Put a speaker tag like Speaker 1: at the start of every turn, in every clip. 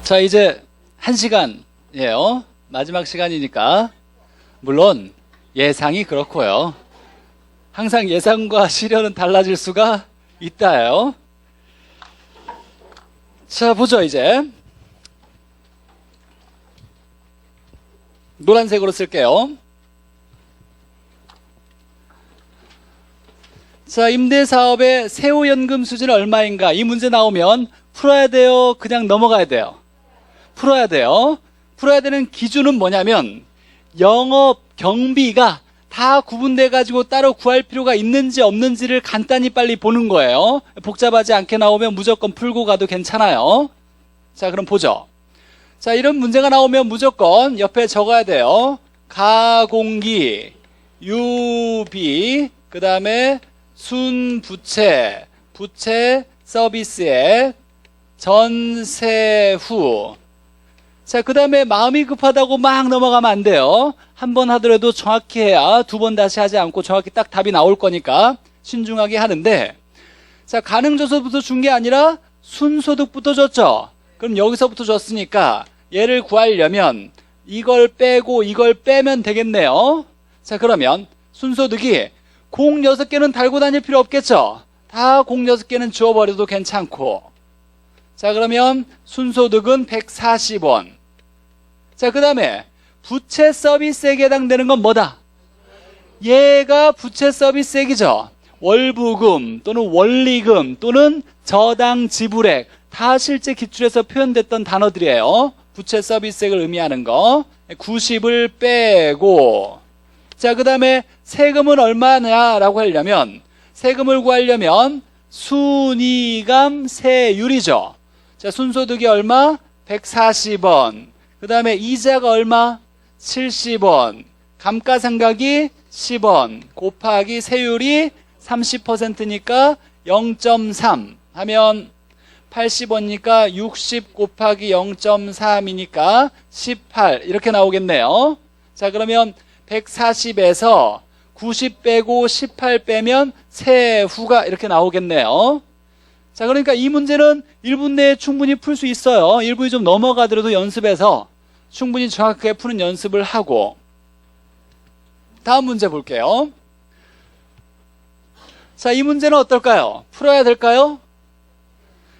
Speaker 1: 자, 이제 1시간이에요. 마지막 시간이니까. 물론 예상이 그렇고요. 항상 예상과 실현은 달라질 수가 있다요. 자, 보죠, 이제. 노란색으로 쓸게요. 자, 임대사업의 세후연금 수준은 얼마인가? 이 문제 나오면 풀어야 돼요? 그냥 넘어가야 돼요? 풀어야 돼요. 풀어야 되는 기준은 뭐냐면 영업 경비가 다 구분돼 가지고 따로 구할 필요가 있는지 없는지를 간단히 빨리 보는 거예요. 복잡하지 않게 나오면 무조건 풀고 가도 괜찮아요. 자, 그럼 보죠. 자, 이런 문제가 나오면 무조건 옆에 적어야 돼요. 가공기, 유비, 그 다음에 순부채, 부채, 서비스액, 전세후. 자, 그 다음에 마음이 급하다고 막 넘어가면 안 돼요. 한 번 하더라도 정확히 해야 두 번 다시 하지 않고 정확히 딱 답이 나올 거니까 신중하게 하는데, 자, 가능조소부터 준 게 아니라 순소득부터 줬죠. 그럼 여기서부터 줬으니까 얘를 구하려면 이걸 빼고 이걸 빼면 되겠네요. 자, 그러면 순소득이 공 6개는 달고 다닐 필요 없겠죠. 다 공 6개는 지워버려도 괜찮고. 자, 그러면 순소득은 140원. 자, 그 다음에 부채 서비스액에 해당되는 건 뭐다? 얘가 부채 서비스액이죠. 월부금 또는 원리금 또는 저당 지불액 다 실제 기출에서 표현됐던 단어들이에요. 부채 서비스액을 의미하는 거. 90을 빼고. 자, 그 다음에 세금은 얼마냐라고 하려면, 세금을 구하려면 순이감 세율이죠. 자, 순소득이 얼마? 140원. 그 다음에 이자가 얼마? 70원. 감가상각이 10원. 곱하기 세율이 30%니까 0.3 하면 80원이니까 60 곱하기 0.3이니까 18 이렇게 나오겠네요. 자, 그러면 140에서 90 빼고 18 빼면 세후가 이렇게 나오겠네요. 자, 그러니까 이 문제는 1분 내에 충분히 풀 수 있어요. 1분이 좀 넘어가더라도 연습해서 충분히 정확하게 푸는 연습을 하고. 다음 문제 볼게요. 자, 이 문제는 어떨까요? 풀어야 될까요?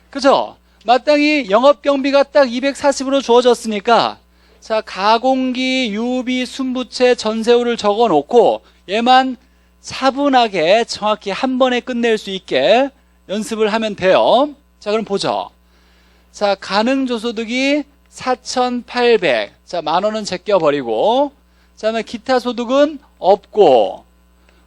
Speaker 1: 그죠? 마땅히 영업경비가 딱 240으로 주어졌으니까, 자, 가공기, 유비, 순부채, 전세후를 적어 놓고 얘만 차분하게 정확히 한 번에 끝낼 수 있게 연습을 하면 돼요. 자, 그럼 보죠. 자, 가능조소득이 4,800. 자, 10,000원은 제껴버리고. 자, 그다음에 기타 소득은 없고.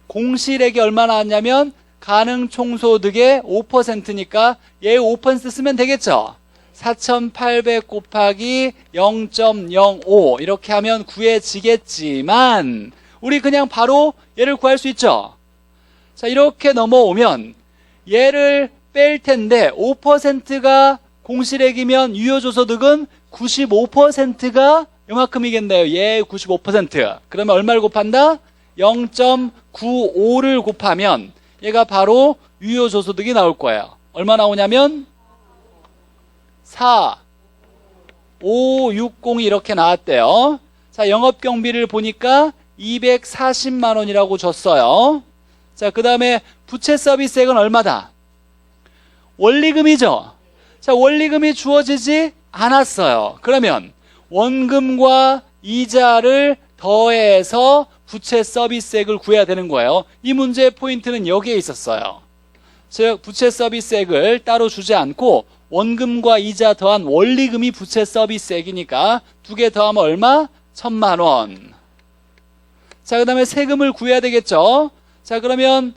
Speaker 1: 공실액이 얼마 나왔냐면 가능총소득의 5%니까 얘 5% 쓰면 되겠죠. 4,800 곱하기 0.05 이렇게 하면 구해지겠지만 우리 그냥 바로 얘를 구할 수 있죠. 자, 이렇게 넘어오면 얘를 뺄 텐데 5%가 공실액이면 유효조소득은 95%가 요만큼이겠네요. 얘 95%. 그러면 얼마를 곱한다? 0.95를 곱하면 얘가 바로 유효조소득이 나올 거예요. 얼마 나오냐면 4, 5, 6, 0이 이렇게 나왔대요. 자, 영업경비를 보니까 240만 원이라고 줬어요. 자, 그 다음에 부채 서비스액은 얼마다? 원리금이죠. 자, 원리금이 주어지지 않았어요. 그러면 원금과 이자를 더해서 부채 서비스액을 구해야 되는 거예요. 이 문제의 포인트는 여기에 있었어요. 즉, 부채 서비스액을 따로 주지 않고 원금과 이자 더한 원리금이 부채 서비스액이니까 두 개 더하면 얼마? 1,000만 원. 자, 그 다음에 세금을 구해야 되겠죠. 자, 그러면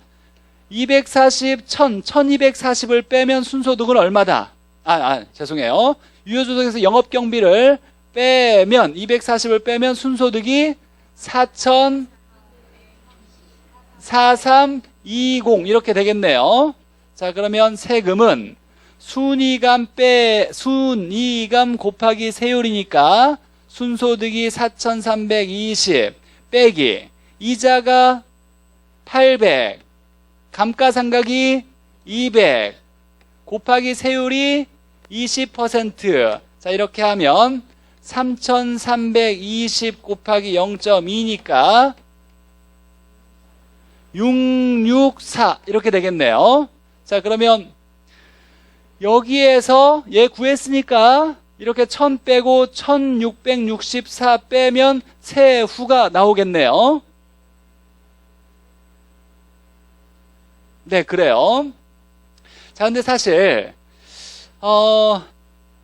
Speaker 1: 240, 1240을 빼면 순소득은 얼마다? 죄송해요. 유효조소득에서 영업경비를 빼면 240을 빼면 순소득이 4,4320 이렇게 되겠네요. 자, 그러면 세금은 순이감 곱하기 세율이니까 순소득이 4,320 빼기 이자가 800 감가상각이 200 곱하기 세율이 20% 자, 이렇게 하면 3320 곱하기 0.2니까 664 이렇게 되겠네요. 자, 그러면 여기에서 얘 구했으니까 이렇게 1000 빼고 1664 빼면 세후가 나오겠네요. 네, 그래요. 자, 근데 사실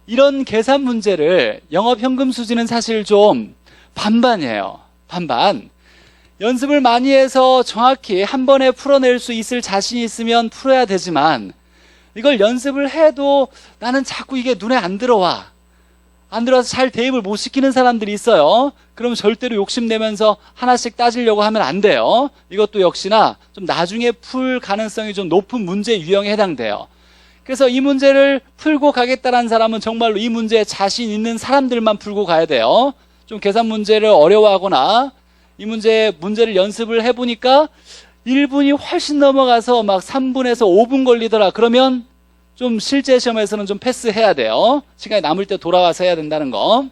Speaker 1: 이런 계산 문제를 영업현금 수지는 사실 좀 반반이에요. 반반. 연습을 많이 해서 정확히 한 번에 풀어낼 수 있을 자신이 있으면 풀어야 되지만 이걸 연습을 해도 나는 자꾸 이게 눈에 안 들어와. 안 들어와서 잘 대입을 못 시키는 사람들이 있어요. 그럼 절대로 욕심내면서 하나씩 따지려고 하면 안 돼요. 이것도 역시나 좀 나중에 풀 가능성이 좀 높은 문제 유형에 해당돼요. 그래서 이 문제를 풀고 가겠다는 사람은 정말로 이 문제에 자신 있는 사람들만 풀고 가야 돼요. 좀 계산 문제를 어려워하거나 이 문제를 연습을 해보니까 1분이 훨씬 넘어가서 막 3분에서 5분 걸리더라. 그러면 좀 실제 시험에서는 좀 패스해야 돼요. 시간이 남을 때 돌아와서 해야 된다는 거.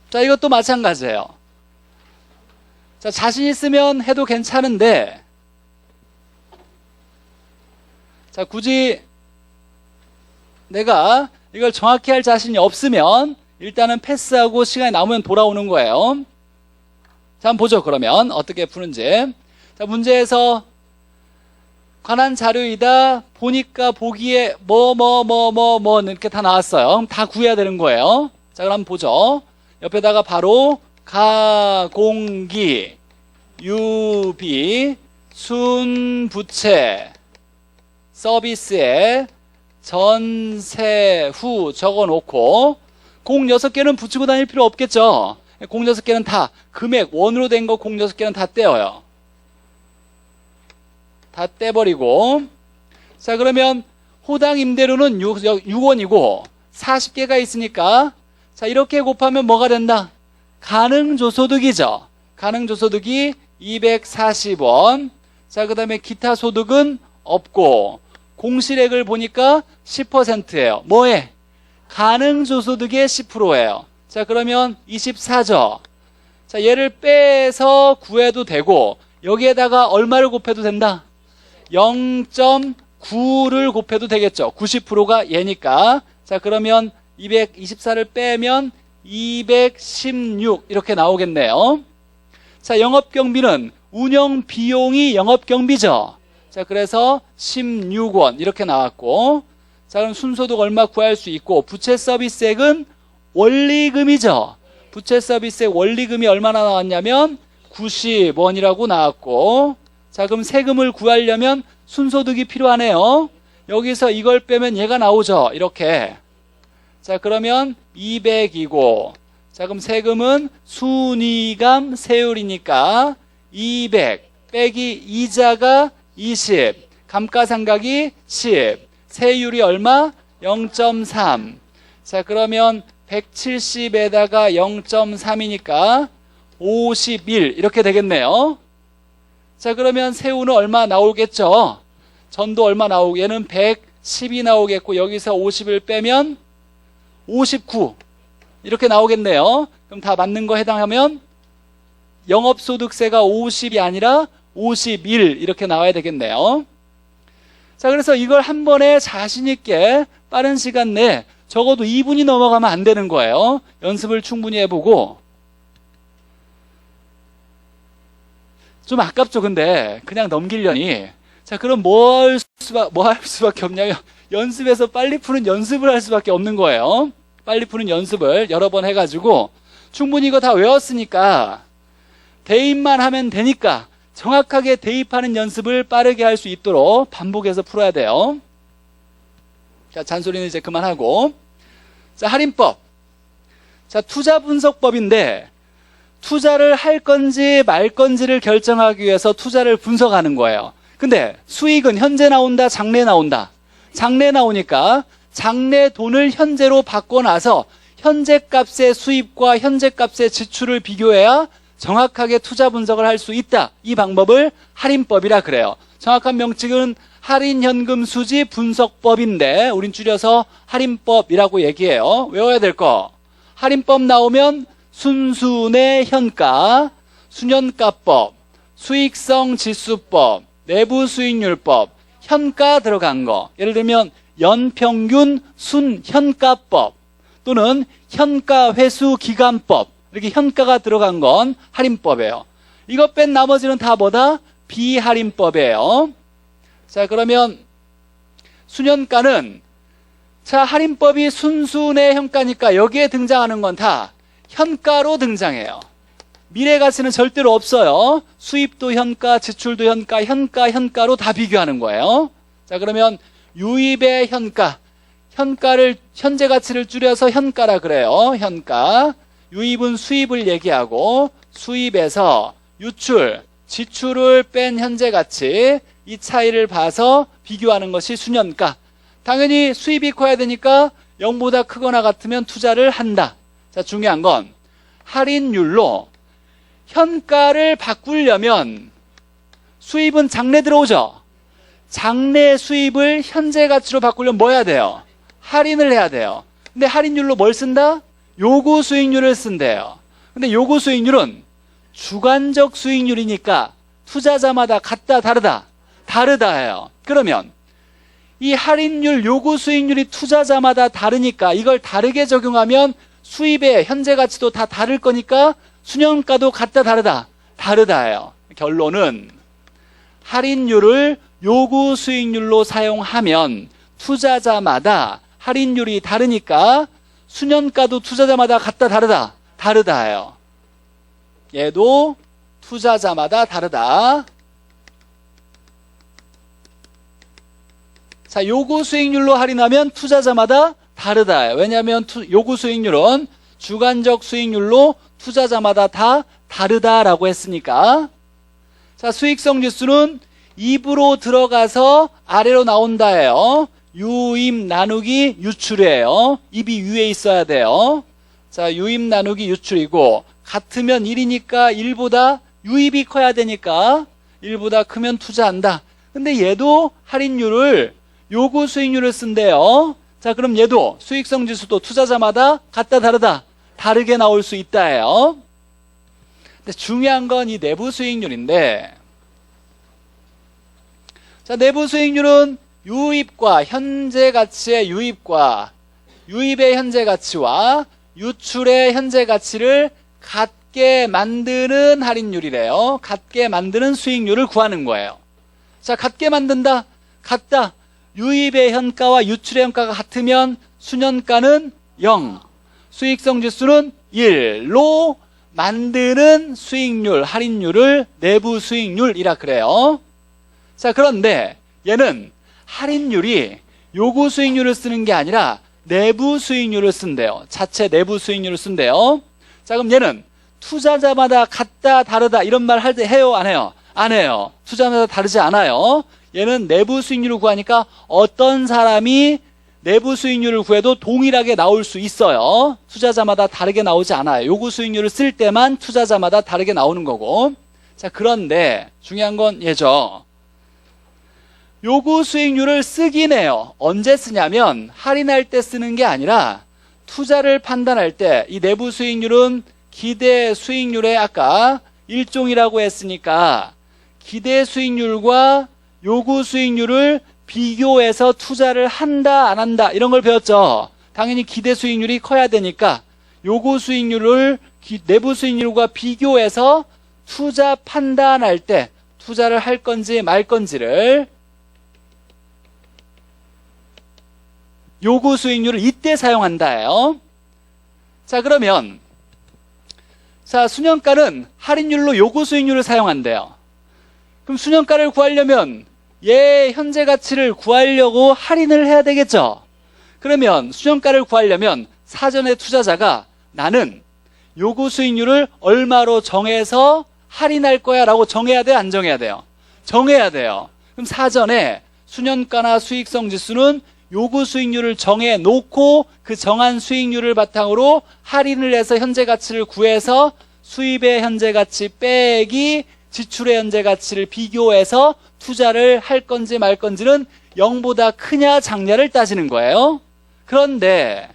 Speaker 1: 자, 이것도 마찬가지예요. 자, 자신 있으면 해도 괜찮은데 자, 굳이 내가 이걸 정확히 할 자신이 없으면 일단은 패스하고 시간이 남으면 돌아오는 거예요. 자, 한번 보죠. 그러면 어떻게 푸는지. 자, 문제에서 관한 자료이다 보니까 보기에 뭐 이렇게 다 나왔어요. 그럼 다 구해야 되는 거예요. 자, 그럼 한번 보죠. 옆에다가 바로 가공기, 유비, 순부채, 서비스에 전세 후 적어놓고 공 6개는 붙이고 다닐 필요 없겠죠. 공 6개는 다 금액 원으로 된 거 공 6개는 다 떼어요. 다 떼버리고 자, 그러면 호당 임대료는 6원이고 40개가 있으니까 자, 이렇게 곱하면 뭐가 된다? 가능조소득이죠. 가능조소득이 240원. 자, 그 다음에 기타 소득은 없고 공실액을 보니까 10%예요. 뭐에? 가능조소득의 10%예요. 자, 그러면 24죠. 자, 얘를 빼서 구해도 되고 여기에다가 얼마를 곱해도 된다? 0.9를 곱해도 되겠죠. 90%가 얘니까. 자, 그러면 224를 빼면 216 이렇게 나오겠네요. 자, 영업경비는 운영 비용이 영업경비죠. 자, 그래서 16원 이렇게 나왔고 자, 그럼 순소득 얼마 구할 수 있고 부채 서비스액은 원리금이죠. 부채 서비스액 원리금이 얼마나 나왔냐면 90원이라고 나왔고 자, 그럼 세금을 구하려면 순소득이 필요하네요. 여기서 이걸 빼면 얘가 나오죠. 이렇게. 자, 그러면 200이고 자, 그럼 세금은 순이감 세율이니까 200 빼기 이자가 20 감가상각이 10 세율이 얼마? 0.3 자, 그러면 170에다가 0.3이니까 51 이렇게 되겠네요. 자, 그러면 세후는 얼마 나오겠죠? 전도 얼마 나오고 얘는 110이 나오겠고 여기서 50을 빼면 59 이렇게 나오겠네요. 그럼 다 맞는 거 해당하면 영업소득세가 50이 아니라 51 이렇게 나와야 되겠네요. 자, 그래서 이걸 한 번에 자신 있게 빠른 시간 내에 적어도 2분이 넘어가면 안 되는 거예요. 연습을 충분히 해보고. 좀 아깝죠. 근데 그냥 넘기려니. 자, 그럼 뭐 할 수밖에 없냐면 연습에서 빨리 푸는 연습을 할 수밖에 없는 거예요. 빨리 푸는 연습을 여러 번 해가지고 충분히 이거 다 외웠으니까 대입만 하면 되니까 정확하게 대입하는 연습을 빠르게 할 수 있도록 반복해서 풀어야 돼요. 자, 잔소리는 이제 그만하고. 자, 할인법. 자, 투자 분석법인데 투자를 할 건지 말 건지를 결정하기 위해서 투자를 분석하는 거예요. 근데 수익은 현재 나온다, 장래 나온다. 장래 나오니까 장래 돈을 현재로 바꿔놔서 현재 값의 수입과 현재 값의 지출을 비교해야 정확하게 투자 분석을 할 수 있다. 이 방법을 할인법이라 그래요. 정확한 명칭은 할인현금 수지 분석법인데 우린 줄여서 할인법이라고 얘기해요. 외워야 될 거. 할인법 나오면 순수내 현가, 순현가법, 수익성 지수법, 내부수익률법, 현가 들어간 거. 예를 들면 연평균 순현가법 또는 현가회수기간법, 이렇게 현가가 들어간 건 할인법이에요. 이것 뺀 나머지는 다 뭐다? 비할인법이에요. 자, 그러면 순현가는, 자, 할인법이 순수내 현가니까 여기에 등장하는 건 다 현가로 등장해요. 미래가치는 절대로 없어요. 수입도 현가, 지출도 현가, 현가로 다 비교하는 거예요. 자, 그러면 유입의 현가, 현가를, 현재 가치를 줄여서 현가라 그래요. 현가. 유입은 수입을 얘기하고 수입에서 유출, 지출을 뺀 현재 가치, 이 차이를 봐서 비교하는 것이 순현가. 당연히 수입이 커야 되니까 0보다 크거나 같으면 투자를 한다. 자, 중요한 건 할인율로 현가를 바꾸려면 수입은 장래 들어오죠. 장래 수입을 현재 가치로 바꾸려면 뭐 해야 돼요? 할인을 해야 돼요. 근데 할인율로 뭘 쓴다? 요구 수익률을 쓴대요. 근데 요구 수익률은 주관적 수익률이니까 투자자마다 같다 다르다? 다르다예요. 그러면 이 할인율 요구 수익률이 투자자마다 다르니까 이걸 다르게 적용하면 수입의 현재 가치도 다 다를 거니까 순현가도 같다 다르다? 다르다예요. 결론은 할인율을 요구 수익률로 사용하면 투자자마다 할인율이 다르니까 순현가도 투자자마다 같다 다르다? 다르다예요. 얘도 투자자마다 다르다. 자, 요구 수익률로 할인하면 투자자마다 다르다. 왜냐하면 요구 수익률은 주관적 수익률로 투자자마다 다 다르다라고 했으니까. 자, 수익성 지수는 입으로 들어가서 아래로 나온다예요. 유입 나누기 유출이에요. 입이 위에 있어야 돼요. 자, 유입 나누기 유출이고 같으면 1이니까 1보다 유입이 커야 되니까 1보다 크면 투자한다. 근데 얘도 할인율을 요구 수익률을 쓴대요. 자, 그럼 얘도 수익성 지수도 투자자마다 같다 다르다? 다르게 나올 수 있다예요. 근데 중요한 건 이 내부 수익률인데, 자, 내부 수익률은 유입과 현재 가치의 유입과 유입의 현재 가치와 유출의 현재 가치를 같게 만드는 할인율이래요. 같게 만드는 수익률을 구하는 거예요. 자, 같게 만든다. 같다. 유입의 현가와 유출의 현가가 같으면 순현가는 0, 수익성 지수는 1로 만드는 수익률, 할인율을 내부 수익률이라 그래요. 자, 그런데 얘는 할인율이 요구 수익률을 쓰는 게 아니라 내부 수익률을 쓴대요. 자체 내부 수익률을 쓴대요. 자, 그럼 얘는 투자자마다 같다 다르다 이런 말 할 때 해요 안 해요? 안 해요. 투자자마다 다르지 않아요. 얘는 내부 수익률을 구하니까 어떤 사람이 내부 수익률을 구해도 동일하게 나올 수 있어요. 투자자마다 다르게 나오지 않아요. 요구 수익률을 쓸 때만 투자자마다 다르게 나오는 거고. 자, 그런데 중요한 건 얘죠. 요구 수익률을 쓰긴 해요. 언제 쓰냐면 할인할 때 쓰는 게 아니라 투자를 판단할 때 이 내부 수익률은 기대 수익률의 아까 일종이라고 했으니까 기대 수익률과 요구 수익률을 비교해서 투자를 한다 안 한다 이런 걸 배웠죠. 당연히 기대 수익률이 커야 되니까 요구 수익률을 내부 수익률과 비교해서 투자 판단할 때 투자를 할 건지 말 건지를 요구 수익률을 이때 사용한다예요. 자, 그러면 자, 순현가는 할인율로 요구 수익률을 사용한대요. 그럼 순현가를 구하려면 얘 현재 가치를 구하려고 할인을 해야 되겠죠. 그러면 순현가를 구하려면 사전에 투자자가 나는 요구 수익률을 얼마로 정해서 할인할 거야 라고 정해야 돼, 안 정해야 돼요? 정해야 돼요. 그럼 사전에 순현가나 수익성 지수는 요구 수익률을 정해 놓고 그 정한 수익률을 바탕으로 할인을 해서 현재 가치를 구해서 수입의 현재 가치 빼기 지출의 현재 가치를 비교해서 투자를 할 건지 말 건지는 0보다 크냐 작냐를 따지는 거예요. 그런데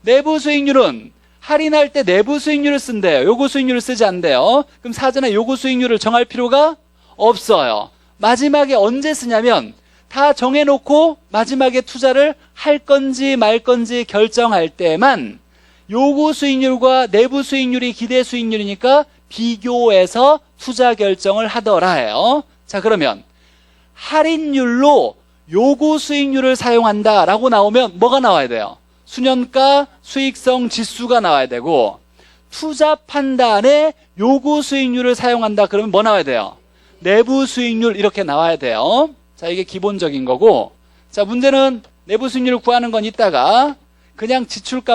Speaker 1: 내부 수익률은 할인할 때 내부 수익률을 쓴대요. 요구 수익률을 쓰지 않대요. 그럼 사전에 요구 수익률을 정할 필요가 없어요. 마지막에 언제 쓰냐면 다 정해놓고 마지막에 투자를 할 건지 말 건지 결정할 때만 요구 수익률과 내부 수익률이 기대 수익률이니까 비교해서 투자 결정을 하더라 해요. 자, 그러면 할인율로 요구 수익률을 사용한다라고 나오면 뭐가 나와야 돼요? 수년가 수익성 지수가 나와야 되고, 투자 판단에 요구 수익률을 사용한다 그러면 뭐 나와야 돼요? 내부 수익률 이렇게 나와야 돼요. 자, 이게 기본적인 거고, 자, 문제는 내부 수익률을 구하는 건 이따가 그냥 지출값